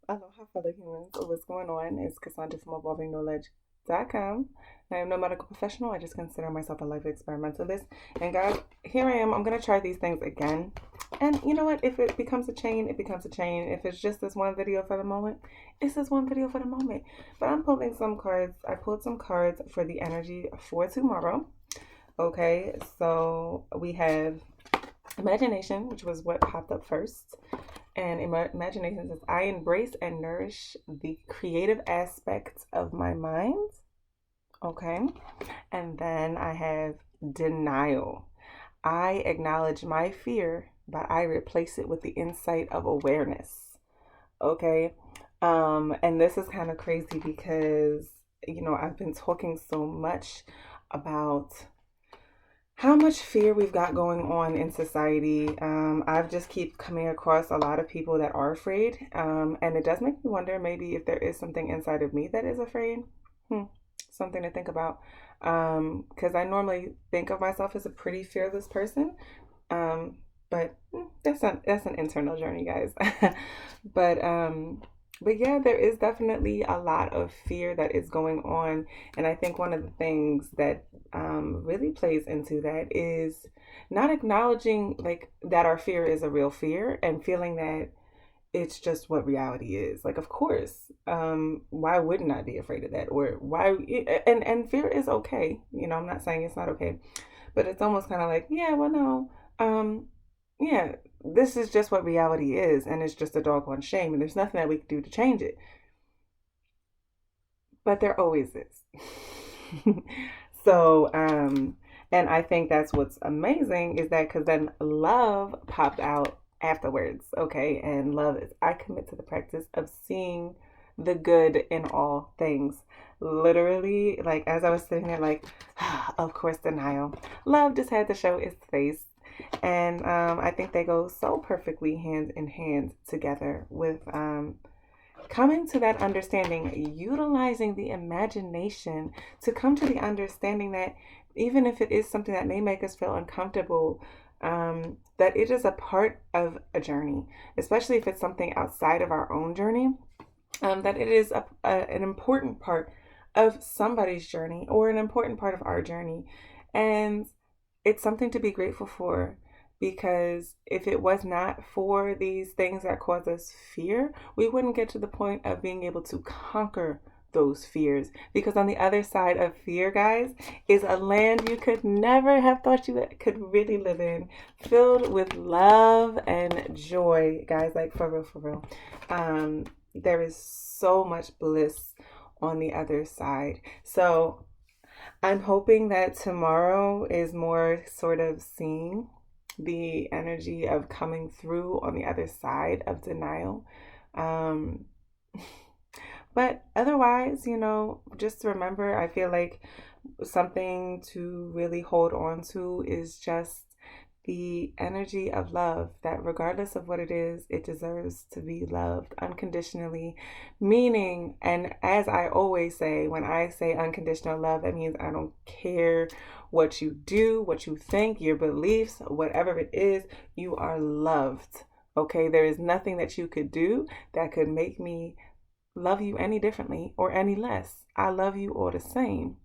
Aloha, fellow humans. What's going on? It's Cassandra from evolvingknowledge.com. I am no medical professional. I just consider myself a life experimentalist. And guys, here I am. I'm going to try these things again. And you know what? If it becomes a chain, it becomes a chain. If it's just this one video for the moment, it's this one video for the moment. But I'm pulling some cards. I pulled some cards for the energy for tomorrow. Okay, so we have imagination, which was what popped up first. And imagination says, I embrace and nourish the creative aspects of my mind. Okay. And then I have denial. I acknowledge my fear, but I replace it with the insight of awareness. Okay. And this is kind of crazy because, I've been talking so much about how much fear we've got going on in society. I've just keep coming across a lot of people that are afraid. And it does make me wonder maybe if there is something inside of me that is afraid. Hmm. Something to think about. Because I normally think of myself as a pretty fearless person. Um, but that's an internal journey, guys. but but yeah, there is definitely a lot of fear that is going on. And I think one of the things that really plays into that is not acknowledging like that our fear is a real fear and feeling that it's just what reality is. Like, of course, why wouldn't I be afraid of that? Or why? And fear is okay. I'm not saying it's not okay, but it's almost kind of like, yeah, well, no, yeah, this is just what reality is, and it's just a doggone shame, and there's nothing that we can do to change it. But there always is. And I think that's what's amazing is that because then love popped out afterwards, okay? And love is, I commit to the practice of seeing the good in all things. Literally, like as I was sitting there, like, of course, denial. Love just had to show its face. And I think they go so perfectly hand in hand together with coming to that understanding, utilizing the imagination to come to the understanding that even if it is something that may make us feel uncomfortable, that it is a part of a journey, especially if it's something outside of our own journey, that it is an important part of somebody's journey or an important part of our journey. And it's something to be grateful for because if it was not for these things that cause us fear, we wouldn't get to the point of being able to conquer those fears. Because on the other side of fear, guys, is a land you could never have thought you could really live in, filled with love and joy, guys. Like for real, for real. There is so much bliss on the other side. So I'm hoping that tomorrow is more sort of seeing the energy of coming through on the other side of denial. Um, but otherwise, just remember, I feel like something to really hold on to is just the energy of love that regardless of what it is, it deserves to be loved unconditionally. Meaning, and as I always say, when I say unconditional love, that means I don't care what you do, what you think, your beliefs, whatever it is, you are loved. Okay, there is nothing that you could do that could make me love you any differently or any less. I love you all the same.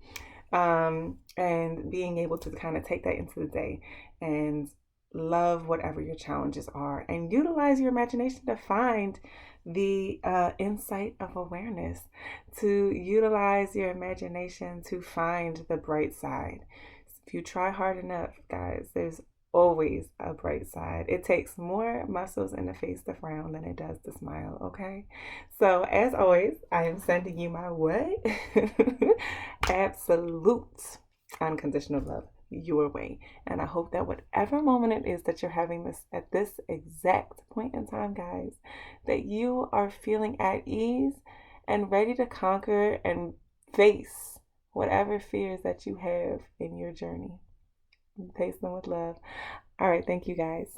And being able to kind of take that into the day and love whatever your challenges are and utilize your imagination to find the insight of awareness, to utilize your imagination to find the bright side. If you try hard enough, guys, there's always a bright side. It takes more muscles in the face to frown than it does to smile, okay? So, as always, I am sending you my what? Absolute unconditional love your way. And I hope that whatever moment it is that you're having this at this exact point in time, guys, that you are feeling at ease and ready to conquer and face whatever fears that you have in your journey. Face them with love. All right, thank you guys.